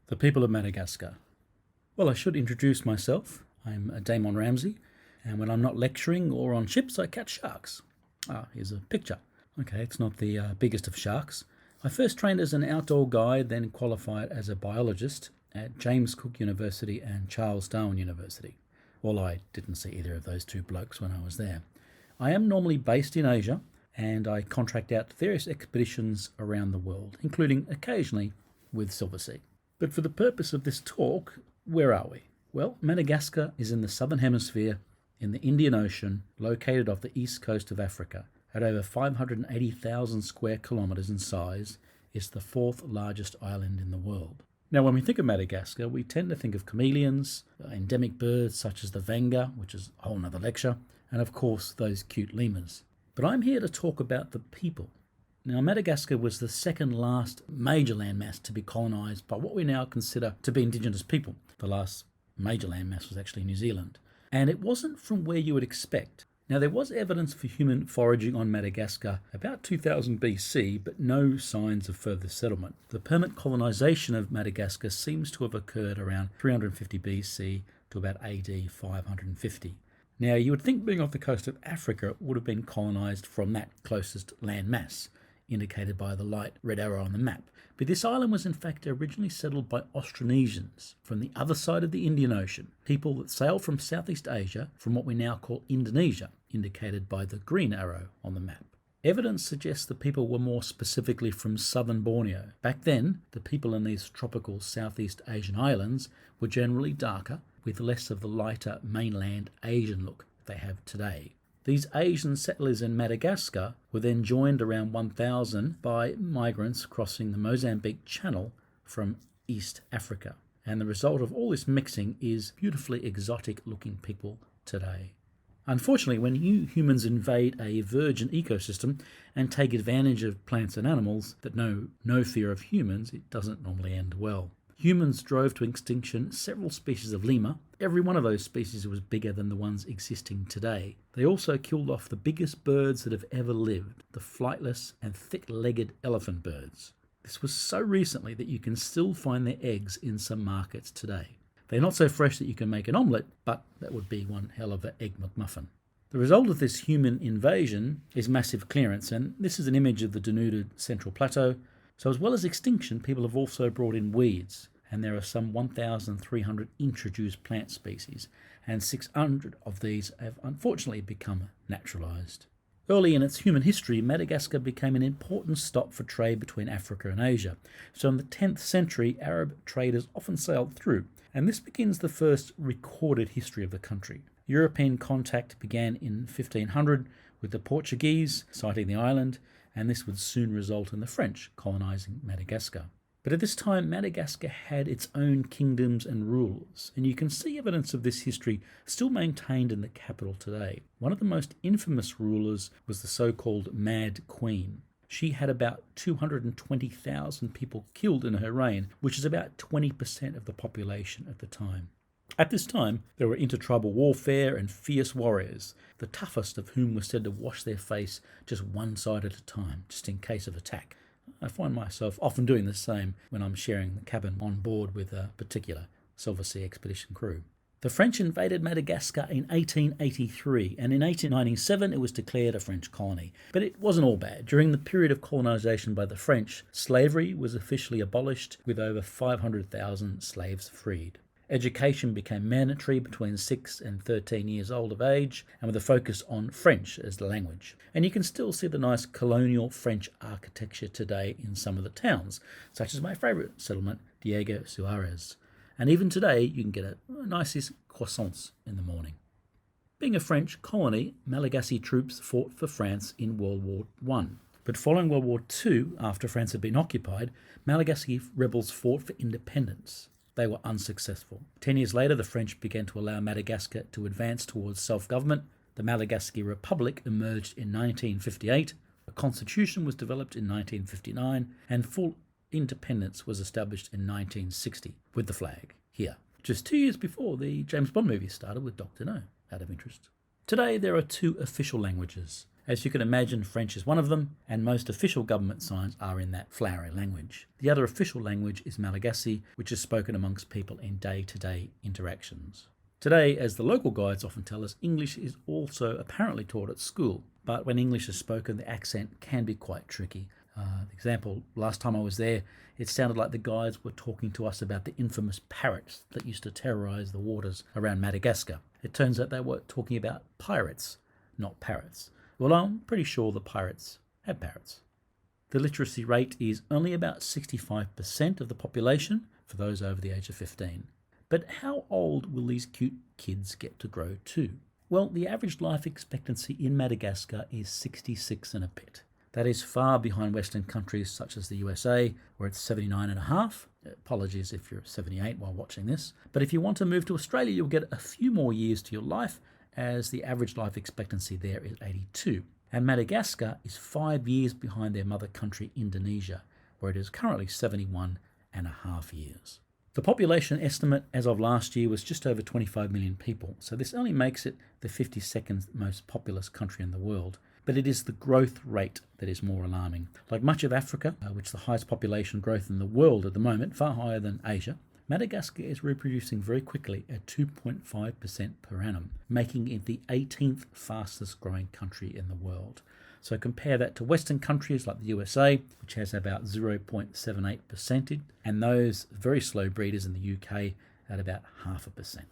The people of Madagascar. Well, I should introduce myself. I'm Damon Ramsay, and when I'm not lecturing or on ships, I catch sharks. Here's a picture. Okay, it's not the biggest of sharks. I first trained as an outdoor guide, then qualified as a biologist at James Cook University and Charles Darwin University. Well, I didn't see either of those two blokes when I was there. I am normally based in Asia, and I contract out to various expeditions around the world, including occasionally with Silversea. But for the purpose of this talk, where are we? Well, Madagascar is in the southern hemisphere in the Indian Ocean, located off the east coast of Africa. At over 580,000 square kilometres in size, it's the fourth largest island in the world. Now, when we think of Madagascar, we tend to think of chameleons, endemic birds such as the vanga, which is a whole nother lecture, and of course those cute lemurs. But I'm here to talk about the people. Now, Madagascar was the second last major landmass to be colonised by what we now consider to be indigenous people. The last major landmass was actually New Zealand. And it wasn't from where you would expect. Now, there was evidence for human foraging on Madagascar about 2000 BC, but no signs of further settlement. The permanent colonisation of Madagascar seems to have occurred around 350 BC to about AD 550. Now, you would think being off the coast of Africa, it would have been colonised from that closest landmass, indicated by the light red arrow on the map. But this island was in fact originally settled by Austronesians from the other side of the Indian Ocean, people that sailed from Southeast Asia from what we now call Indonesia, indicated by the green arrow on the map. Evidence suggests the people were more specifically from southern Borneo. Back then, the people in these tropical Southeast Asian islands were generally darker, with less of the lighter mainland Asian look they have today. These Asian settlers in Madagascar were then joined around 1000 by migrants crossing the Mozambique Channel from East Africa. And the result of all this mixing is beautifully exotic looking people today. Unfortunately, when you humans invade a virgin ecosystem and take advantage of plants and animals that know no fear of humans, it doesn't normally end well. Humans drove to extinction several species of lemur. Every one of those species was bigger than the ones existing today. They also killed off the biggest birds that have ever lived, the flightless and thick-legged elephant birds. This was so recently that you can still find their eggs in some markets today. They're not so fresh that you can make an omelette, but that would be one hell of an egg McMuffin. The result of this human invasion is massive clearance, and this is an image of the denuded Central Plateau. So as well as extinction, people have also brought in weeds, and there are some 1,300 introduced plant species, and 600 of these have unfortunately become naturalised. Early in its human history, Madagascar became an important stop for trade between Africa and Asia. So in the 10th century, Arab traders often sailed through, and this begins the first recorded history of the country. European contact began in 1500 with the Portuguese sighting the island, and this would soon result in the French colonising Madagascar. But at this time, Madagascar had its own kingdoms and rulers, and you can see evidence of this history still maintained in the capital today. One of the most infamous rulers was the so-called Mad Queen. She had about 220,000 people killed in her reign, which is about 20% of the population at the time. At this time, there were intertribal warfare and fierce warriors, the toughest of whom were said to wash their face just one side at a time, just in case of attack. I find myself often doing the same when I'm sharing the cabin on board with a particular Silversea expedition crew. The French invaded Madagascar in 1883, and in 1897 it was declared a French colony. But it wasn't all bad. During the period of colonisation by the French, slavery was officially abolished, with over 500,000 slaves freed. Education became mandatory between 6 and 13 years old of age, and with a focus on French as the language. And you can still see the nice colonial French architecture today in some of the towns, such as my favourite settlement, Diego Suarez. And even today, you can get a nicest croissants in the morning. Being a French colony, Malagasy troops fought for France in World War I. But following World War II, after France had been occupied, Malagasy rebels fought for independence. They were unsuccessful. 10 years later, the French began to allow Madagascar to advance towards self-government. The Malagasy Republic emerged in 1958, a constitution was developed in 1959, and full independence was established in 1960, with the flag here. Just 2 years before the James Bond movie started with Dr. No, out of interest. Today there are two official languages, As you can imagine, French is one of them, and most official government signs are in that flowery language. The other official language is Malagasy, which is spoken amongst people in day-to-day interactions. Today, as the local guides often tell us, English is also apparently taught at school, but when English is spoken, the accent can be quite tricky. Example, last time I was there, it sounded like the guides were talking to us about the infamous parrots that used to terrorize the waters around Madagascar. It turns out they were talking about pirates, not parrots. Well, I'm pretty sure the pirates had parrots. The literacy rate is only about 65% of the population for those over the age of 15. But how old will these cute kids get to grow to? Well, the average life expectancy in Madagascar is 66 and a bit. That is far behind Western countries such as the USA, where it's 79 and a half. Apologies if you're 78 while watching this. But if you want to move to Australia, you'll get a few more years to your life, as the average life expectancy there is 82. And Madagascar is 5 years behind their mother country, Indonesia, where it is currently 71 and a half years. The population estimate as of last year was just over 25 million people, so this only makes it the 52nd most populous country in the world. But it is the growth rate that is more alarming. Like much of Africa, which is the highest population growth in the world at the moment, far higher than Asia, Madagascar is reproducing very quickly at 2.5% per annum, making it the 18th fastest growing country in the world. So compare that to Western countries like the USA, which has about 0.78%, and those very slow breeders in the UK at about 0.5%.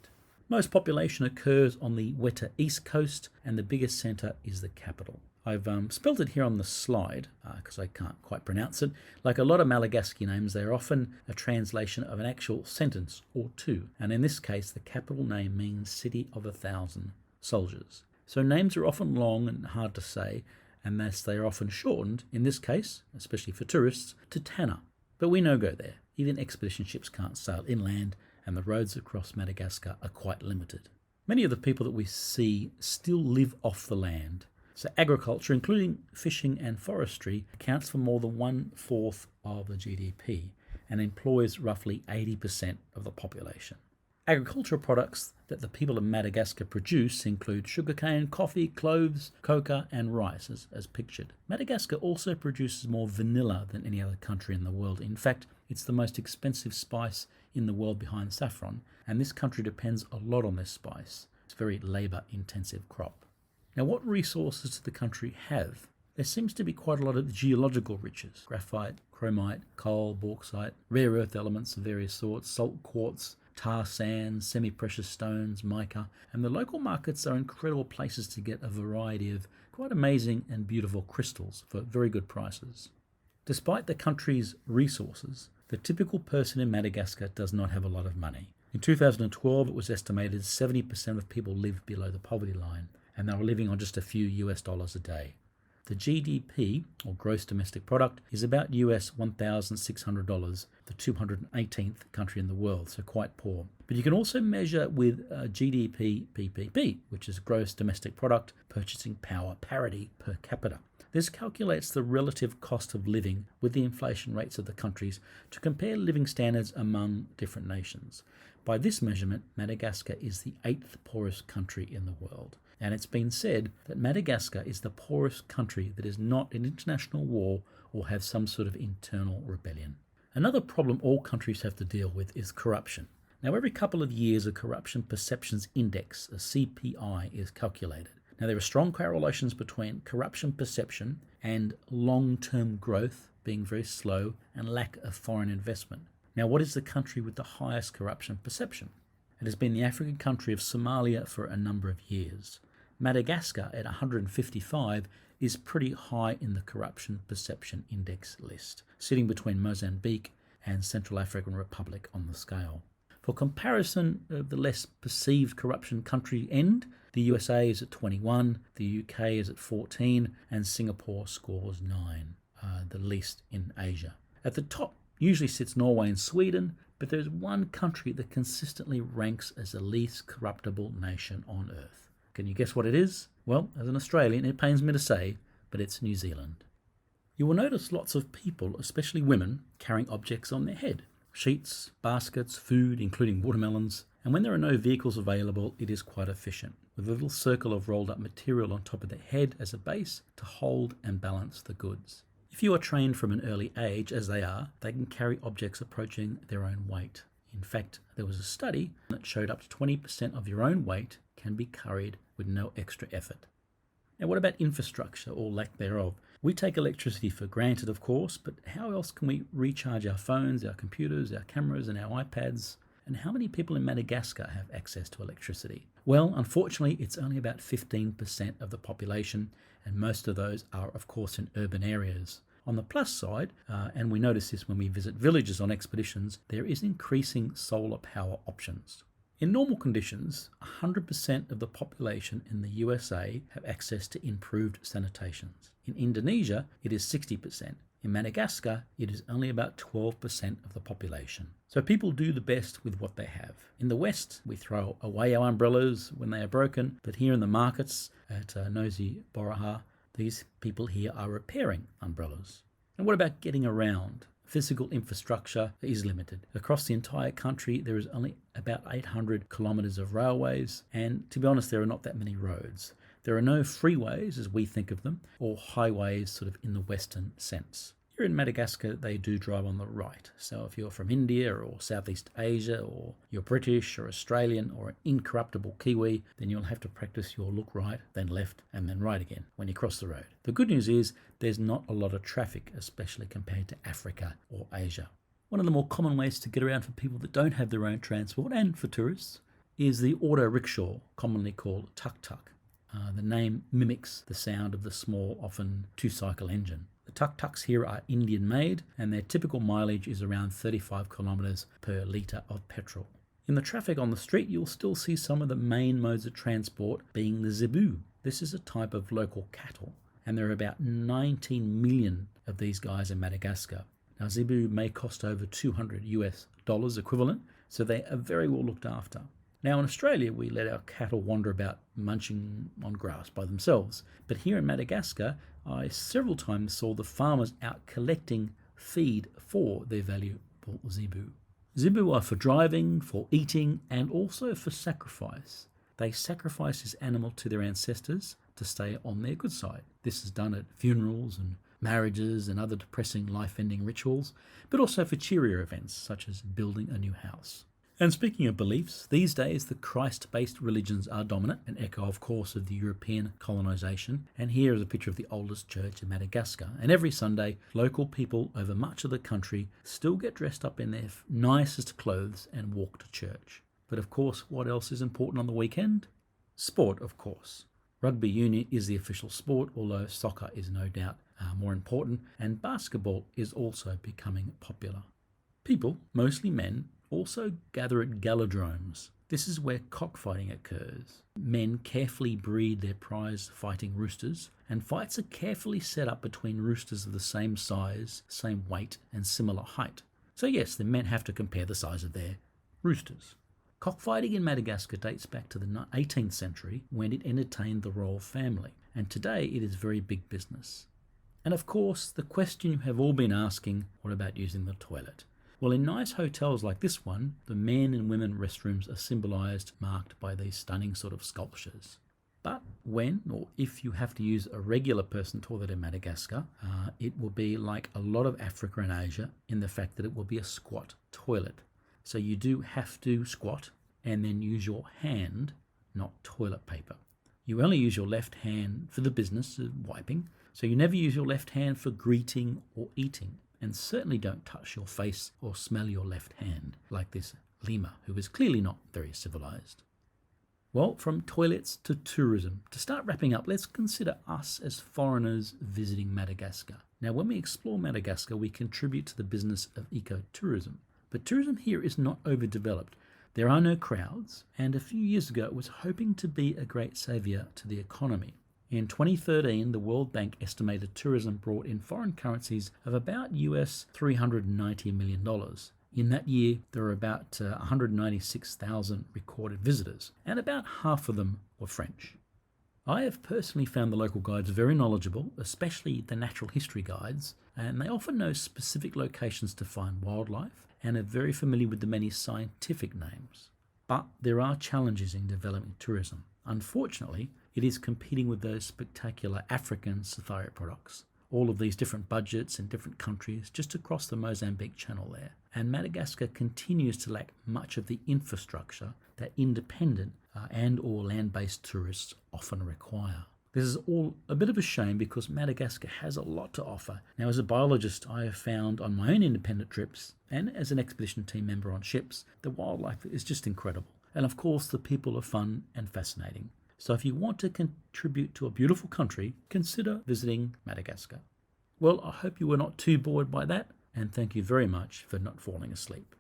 Most population occurs on the wetter east coast, and the biggest centre is the capital. I've spelled it here on the slide because I can't quite pronounce it. Like a lot of Malagasy names, they're often a translation of an actual sentence or two. And in this case, the capital name means City of 1,000 Soldiers. So names are often long and hard to say, and thus they are often shortened, in this case, especially for tourists, to Tana. But we no go there. Even expedition ships can't sail inland, and the roads across Madagascar are quite limited. Many of the people that we see still live off the land. So agriculture, including fishing and forestry, accounts for more than 1/4 of the GDP and employs roughly 80% of the population. Agricultural products that the people of Madagascar produce include sugarcane, coffee, cloves, coca and rice, as pictured. Madagascar also produces more vanilla than any other country in the world. In fact, it's the most expensive spice in the world behind saffron, and this country depends a lot on this spice. It's a very labour-intensive crop. Now, what resources does the country have? There seems to be quite a lot of geological riches: graphite, chromite, coal, bauxite, rare earth elements of various sorts, salt quartz, tar sands, semi-precious stones, mica, and the local markets are incredible places to get a variety of quite amazing and beautiful crystals for very good prices. Despite the country's resources, the typical person in Madagascar does not have a lot of money. In 2012, it was estimated 70% of people lived below the poverty line, and they were living on just a few US dollars a day. The GDP, or gross domestic product, is about US $1,600, the 218th country in the world, so quite poor. But you can also measure with GDP PPP, which is gross domestic product purchasing power parity per capita. This calculates the relative cost of living with the inflation rates of the countries to compare living standards among different nations. By this measurement, Madagascar is the 8th poorest country in the world. And it's been said that Madagascar is the poorest country that is not in international war or have some sort of internal rebellion. Another problem all countries have to deal with is corruption. Now, every couple of years, a Corruption Perceptions Index, a CPI, is calculated. Now, there are strong correlations between corruption perception and long-term growth being very slow and lack of foreign investment. Now, what is the country with the highest corruption perception? It has been the African country of Somalia for a number of years. Madagascar, at 155, is pretty high in the Corruption Perception Index list, sitting between Mozambique and Central African Republic on the scale. For comparison of the less perceived corruption country end, the USA is at 21, the UK is at 14, and Singapore scores 9, the least in Asia. At the top usually sits Norway and Sweden, but there's one country that consistently ranks as the least corruptible nation on earth. Can you guess what it is? Well, as an Australian, it pains me to say, but it's New Zealand. You will notice lots of people, especially women, carrying objects on their head. Sheets, baskets, food, including watermelons, and when there are no vehicles available, it is quite efficient. with a little circle of rolled up material on top of their head as a base to hold and balance the goods. If you are trained from an early age, as they are, they can carry objects approaching their own weight. In fact, there was a study that showed up to 20% of your own weight can be carried with no extra effort. Now, what about infrastructure or lack thereof? We take electricity for granted, of course, but how else can we recharge our phones, our computers, our cameras, and our iPads? And how many people in Madagascar have access to electricity? Well, unfortunately, it's only about 15% of the population, and most of those are, of course, in urban areas. On the plus side, and we notice this when we visit villages on expeditions, there is increasing solar power options. In normal conditions, 100% of the population in the USA have access to improved sanitation. In Indonesia, it is 60%. In Madagascar, it is only about 12% of the population. So people do the best with what they have. In the West, we throw away our umbrellas when they are broken, but here in the markets at Nosy Boraha, these people here are repairing umbrellas. And what about getting around? Physical infrastructure is limited. Across the entire country, there is only about 800 kilometres of railways, and to be honest, there are not that many roads. There are no freeways, as we think of them, or highways sort of in the Western sense. Here in Madagascar, they do drive on the right. So if you're from India or Southeast Asia, or you're British or Australian or an incorruptible Kiwi, then you'll have to practice your look right, then left, and then right again when you cross the road. The good news is there's not a lot of traffic, especially compared to Africa or Asia. One of the more common ways to get around for people that don't have their own transport, and for tourists, is the auto rickshaw, commonly called tuk-tuk. The name mimics the sound of the small, often two-cycle engine. The tuk-tuks here are Indian made, and their typical mileage is around 35 kilometres per litre of petrol. In the traffic on the street, you'll still see some of the main modes of transport being the zebu. This is a type of local cattle, and there are about 19 million of these guys in Madagascar. Now, zebu may cost over $200 equivalent, so they are very well looked after. Now in Australia, we let our cattle wander about munching on grass by themselves. But here in Madagascar, I several times saw the farmers out collecting feed for their valuable zebu. Zebu are for driving, for eating, and also for sacrifice. They sacrifice this animal to their ancestors to stay on their good side. This is done at funerals and marriages and other depressing life-ending rituals, but also for cheerier events such as building a new house. And speaking of beliefs, these days the Christ-based religions are dominant, an echo of course of the European colonisation, and here is a picture of the oldest church in Madagascar. And every Sunday, local people over much of the country still get dressed up in their nicest clothes and walk to church. But of course, what else is important on the weekend? Sport, of course. Rugby union is the official sport, although soccer is no doubt more important, and basketball is also becoming popular. People, mostly men, also gather at galladromes. This is where cockfighting occurs. Men carefully breed their prize fighting roosters, and fights are carefully set up between roosters of the same size, same weight, and similar height. So yes, the men have to compare the size of their roosters. Cockfighting in Madagascar dates back to the 18th century when it entertained the royal family, and today it is very big business. And of course, the question you have all been asking, what about using the toilet? Well, in nice hotels like this one, the men and women restrooms are symbolised, marked by these stunning sort of sculptures. But when or if you have to use a regular person toilet in Madagascar, it will be like a lot of Africa and Asia in the fact that it will be a squat toilet. So you do have to squat and then use your hand, not toilet paper. You only use your left hand for the business of wiping, so you never use your left hand for greeting or eating. And certainly don't touch your face or smell your left hand, like this lemur, who is clearly not very civilized. Well, from toilets to tourism. To start wrapping up, let's consider us as foreigners visiting Madagascar. Now, when we explore Madagascar, we contribute to the business of ecotourism. But tourism here is not overdeveloped. There are no crowds, and a few years ago it was hoping to be a great saviour to the economy. In 2013, the World Bank estimated tourism brought in foreign currencies of about US $390 million. In that year, there were about 196,000 recorded visitors, and about half of them were French. I have personally found the local guides very knowledgeable, especially the natural history guides, and they often know specific locations to find wildlife and are very familiar with the many scientific names. But there are challenges in developing tourism. Unfortunately, it is competing with those spectacular African safari products. All of these different budgets in different countries just across the Mozambique Channel there. And Madagascar continues to lack much of the infrastructure that independent and or land-based tourists often require. This is all a bit of a shame because Madagascar has a lot to offer. Now, as a biologist, I have found on my own independent trips and as an expedition team member on ships, the wildlife is just incredible. And of course, the people are fun and fascinating. So if you want to contribute to a beautiful country, consider visiting Madagascar. Well, I hope you were not too bored by that, and thank you very much for not falling asleep.